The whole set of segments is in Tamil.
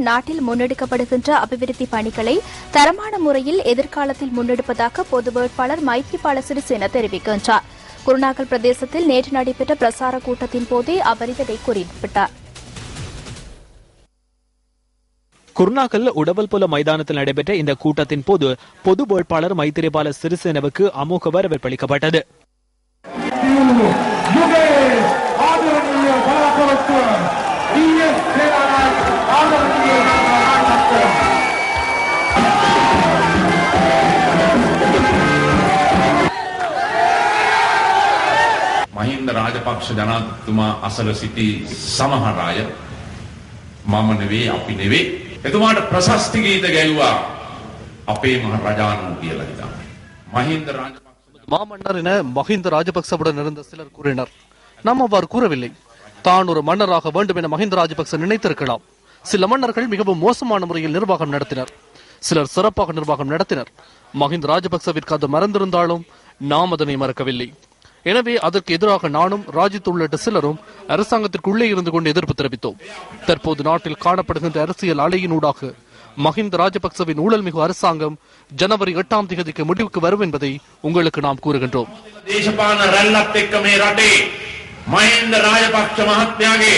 நாட்டில் முன்னெடுக்கப்படுகின்ற அபிவிருத்தி பணிகளை தரமான முறையில் எதிர்காலத்தில் முன்னெடுப்பதாக பொது வேட்பாளர் மைத்ரிபால சிறிசேன தெரிவிக்கின்றார். குருநாகல் பிரதேசத்தில் நேற்று நடைபெற்ற பிரசார கூட்டத்தின் போதே அவர் இதனை குறிப்பிட்டார். குருநாகல் உடவல்புல மைதானத்தில் நடைபெற்ற இந்த கூட்டத்தின் போது பொது வேட்பாளர் மைத்திரிபால சிறிசேனவுக்கு அமோக வரவேற்பளிக்கப்பட்டது. මහින්ද රාජපක්ෂ ජනාධිපතිතුමා අසල සිටි සමහර අය මම නෙවෙයි අපි නෙවෙයි එතුමාට ප්‍රශස්ති ගීත ගැයුවා අපේ මහ රජාණන් කියලා හිතන්න. மஹிந்த ராஜபக்ச மாமன்னர் என மஹிந்த ராஜபக்சவுடன் இருந்த சிலர் கூறினர். நாம் அவ்வாறு கூறவில்லை. தான் ஒரு மன்னராக வேண்டும் என மஹிந்த ராஜபக்ச நினைத்திருக்கலாம். சில மன்னர்கள் மிகவும் மோசமான முறையில் நிர்வாகம் நடத்தினர், சிலர் சிறப்பாக நிர்வாகம் நடத்தினர். மஹிந்த ராஜபக்சவிற்கு அது மறந்திருந்தாலும் நாம் அதனை மறக்கவில்லை. எனவே அதற்கு எதிராக நானும் ராஜித் உள்ளிட்ட சிலரும் அரசாங்கத்திற்குள்ளே இருந்து கொண்டு எதிர்ப்பு தெரிவித்தோம். தற்போது நாட்டில் காணப்படுகின்ற அரசியல் அலையினூடாக மஹிந்த ராஜபக்சவின் ஊழல் மிகு அரசாங்கம் ஜனவரி 8ஆம் தேதிக்கு முடிவுக்கு வரும் என்பதை உங்களுக்கு நாம் கூறுகின்றோம். மஹிந்த ராஜபக்ச மஹத்மයාගේ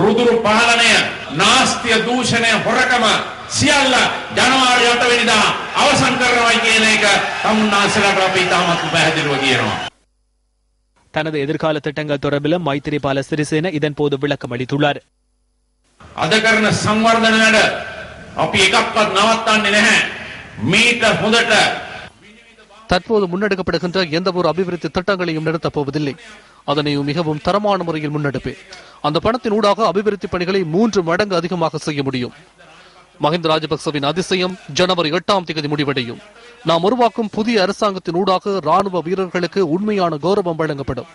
රුදුරු පාලනය නාස්තිය දූෂණය හොරකම සියල්ල ජනවාරි 8 වෙනිදා අවසන් කරනවා කියන එක තමුන්නාසලට අපි තාමත් පැහැදිලිව කියනවා. தனது எதிர்கால திட்டங்கள் தொடர்பில் மைத்திரிபால சிறிசேன இதன் போது விளக்கம் அளித்துள்ளார். අද කරන සංවර්ධන වැඩ අපි එකක්වත් නවත්තන්නේ නැහැ. මේක හොඳට தற்போது முன்னெடுக்கப்படுகின்ற எந்த ஒரு அபிவிருத்தி திட்டங்களையும் நிறுத்தப் போவதில்லை. அதனை மிகவும் தரமான முறையில் முன்னெடுப்பேன். அந்த பணத்தின் ஊடாக அபிவிருத்தி பணிகளை 3 மடங்கு அதிகமாக செய்ய முடியும். மஹிந்த ராஜபக்சவின் அதிசயம் ஜனவரி 8ஆம் தேதி முடிவடையும். நாம் உருவாக்கும் புதிய அரசாங்கத்தின் ஊடாக ராணுவ வீரர்களுக்கு உண்மையான கௌரவம் வழங்கப்படும்.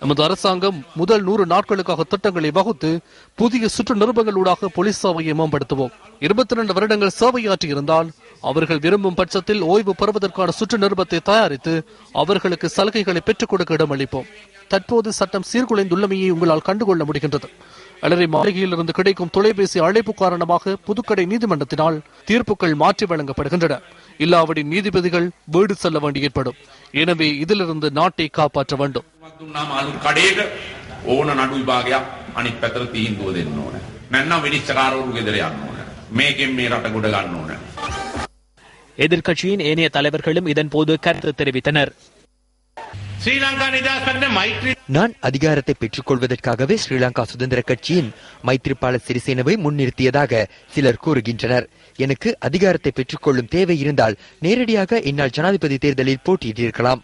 நமது அரசாங்கம் முதல் 100 நாட்களுக்காக திட்டங்களை வகுத்து புதிய சுற்று நிருபங்கள் ஊடாக போலீஸ் சேவையை மேம்படுத்துவோம். 22 வருடங்கள் சேவையாற்றி இருந்தால் அவர்கள் விரும்பும் பட்சத்தில் ஓய்வு பெறுவதற்கான சுற்று நிருபத்தை தயாரித்து அவர்களுக்கு சலுகைகளை பெற்றுக் கொடுக்க இடமளிப்போம். தற்போது சட்டம் சீர்குலைந்துள்ளமையை உங்களால் கண்டுகொள்ள முடிகின்றது. அலரி மாளிகையில் இருந்து கிடைக்கும் தொலைபேசி அழைப்பு காரணமாக புதுக்கடை நீதிமன்றத்தினால் தீர்ப்புகள் மாற்றி வழங்கப்படுகின்றன. இல்லாவிடி நீதிபதிகள் வீடு செல்ல வேண்டி ஏற்படும். எனவே இதிலிருந்து நாட்டை காப்பாற்ற வேண்டும். ඕන නඩු විභාගයක් අනිත් පැත්තට තීන්දුව දෙන්න ඕන. නැත්නම් විනිශ්චයකාරවරු ගෙදර යන්න ඕන. මේකෙන් මේ රට ගොඩ ගන්න ඕන. எதிர்க்கட்சியின் ஏனைய தலைவர்களும் இதன் போது கருத்து தெரிவித்தனர். நான் அதிகாரத்தை பெற்றுக் கொள்வதற்காகவே ஸ்ரீலங்கா சுதந்திர கட்சியின் மைத்ரிபால சிறிசேனவை முன்னிறுத்தியதாக சிலர் கூறுகின்றனர். எனக்கு அதிகாரத்தை பெற்றுக் கொள்ளும் தேவை இருந்தால் நேரடியாக என்னால் ஜனாதிபதி தேர்தலில் போட்டியிட்டிருக்கலாம்.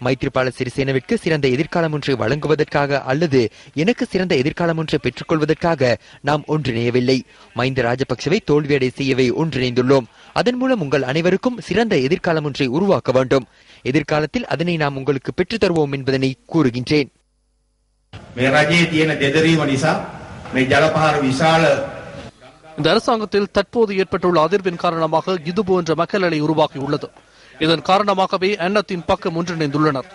மைத்ரிபால சிறிசேனவிற்கு சிறந்த எதிர்காலம் ஒன்று வழங்குவதற்காக அல்லது எனக்கு சிறந்த எதிர்காலம் ஒன்றை பெற்றுக் கொள்வதற்காக நாம் ஒன்றிணையவில்லை. மஹிந்த ராஜபக்சவை தோல்வியடை செய்யவே ஒன்றிணைந்துள்ளோம். அதன் மூலம் உங்கள் அனைவருக்கும் சிறந்த எதிர்காலம் ஒன்றை உருவாக்க வேண்டும். எதிர்காலத்தில் அதனை நாம் உங்களுக்கு பெற்றுத் தருவோம் என்பதனை கூறுகின்றேன். இந்த அரசாங்கத்தில் தற்போது ஏற்பட்டுள்ள அதிர்வின் காரணமாக இதுபோன்ற மக்கள் அலை உருவாகியுள்ளது. இதன் காரணமாகவே அன்னத்தின் பக்கம் ஒன்றிணைந்துள்ளனர்.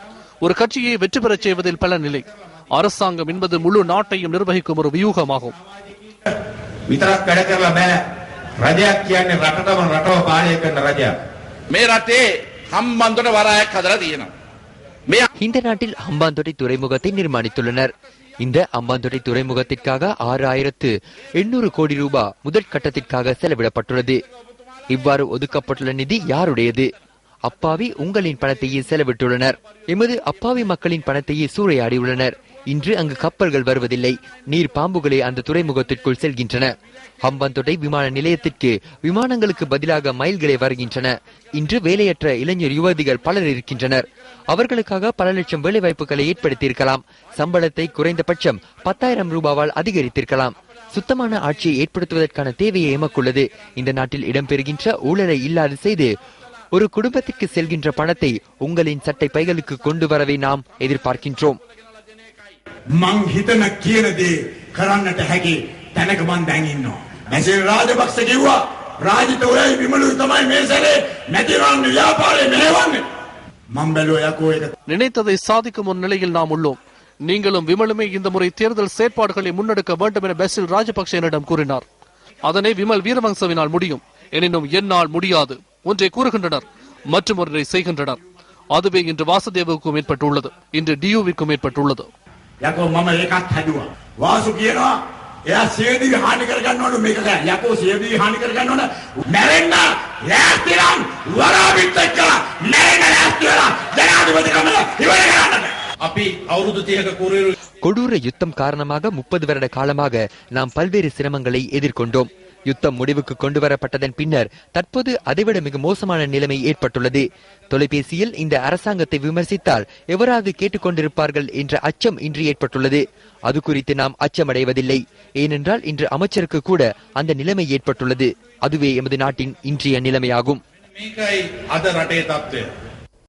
ஒரு கட்சியை வெற்றி பெறச் செய்வதில் பல நிலை. அரசாங்கம் என்பது முழு நாட்டையும் நிர்வகிக்கும் ஒரு வியூகமாகும். இந்த நாட்டில் ஹம்பாந்தோட்டை துறைமுகத்தை நிர்மாணித்துள்ளனர். இந்த ஹம்பாந்தோட்டை துறைமுகத்திற்காக 6800 கோடி ரூபாய் முதல் கட்டத்திற்காக செலவிடப்பட்டுள்ளது. இவ்வாறு ஒதுக்கப்பட்டுள்ள நிதி யாருடையது? அப்பாவி உங்களின் பணத்தையே செலவிட்டுள்ளனர். எமது அப்பாவி மக்களின் பணத்தையே சூறையாடியுள்ளனர். இன்று அங்கு கப்பல்கள் வருவதில்லை. நீர் பாம்புகளே அந்த துறைமுகத்திற்குள் செல்கின்றன. ஹம்பாந்தோட்டை விமான நிலையத்திற்கு விமானங்களுக்கு பதிலாக மயில்களே வருகின்றன. இன்று வேலையற்ற இளைஞர் யுவதிகள் பலர் இருக்கின்றனர். அவர்களுக்காக பல லட்சம் வேலை வாய்ப்புகளை ஏற்படுத்தியிருக்கலாம். சம்பளத்தை குறைந்தபட்சம் 10,000 ரூபாவால் அதிகரித்திருக்கலாம். சுத்தமான ஆட்சியை ஏற்படுத்துவதற்கான தேவையை எமக்குள்ளது. இந்த நாட்டில் இடம்பெறுகின்ற ஊழலை இல்லாது செய்து ஒரு குடும்பத்திற்கு செல்கின்ற பணத்தை உங்களின் சட்டை பைகளுக்கு கொண்டு வரவே நாம் எதிர்பார்க்கின்றோம். මං හිතන කියන දේ කරන්නට හැකි තැනක මං දැන් ඉන්නවා. මැසිල් රාජපක්ෂ කිව්වා රාජිත ඔයයි විමලුයි තමයි මේ සැරේ නැතිවන්න ව්‍යාපාරේ මෙහෙවන්නේ. මං බැලුවා යකෝ ඒක. நினைத்ததை சாதிக்கும் ஒரு நிலையில் நாம் உள்ளோம். நீங்களும் விமலுமே இந்த முறை தேர்தல் செயற்பாடுகளை முன்னெடுக்க வேண்டும் என பசில் ராஜபக்ச என்னிடம் கூறினார். அதனை விமல் வீரவங்சவினால் முடியும், எனினும் என்னால் முடியாது. ஒன்றை கூறுகின்றனர், மற்றும் ஒன்றை செய்கின்றனர். அதுவே இன்று வாசுதேவுக்கும் ஏற்பட்டுள்ளது, இன்று டியூவிற்கும் ஏற்பட்டுள்ளது. එයා සියදී හානි කර ගන්න ඕන මේක යකෝ සියදී හානි කර ගන්න ඕන මැරෙන්න ලෑස්ති නම් වරාවිත් එක්ක මැරෙන්න ලෑස්ති වෙලා ජනාධිපතිකම ඉවර කරන්න. අපි අවුරුදු 30ක කුරිරු கொடூர யுத்தம் காரணமாக 30 வருட காலமாக நாம் பல்வேறு சிரமங்களை எதிர்கொண்டோம். யுத்தம் முடிவுக்கு கொண்டு வரப்பட்டதன் பின்னர் தற்போது அதைவிட மிக மோசமான நிலைமை ஏற்பட்டுள்ளது. தொலைபேசியில் இந்த அரசாங்கத்தை விமர்சித்தால் எவராது கேட்டுக்கொண்டிருப்பார்கள் என்ற அச்சம் இன்று ஏற்பட்டுள்ளது. அது குறித்து நாம் அச்சமடைவதில்லை. ஏனென்றால் இன்று அமைச்சருக்கு கூட அந்த நிலைமை ஏற்பட்டுள்ளது. அதுவே எமது நாட்டின் இன்றைய நிலைமையாகும். මේකයි අද රටේ තත්ත්වය.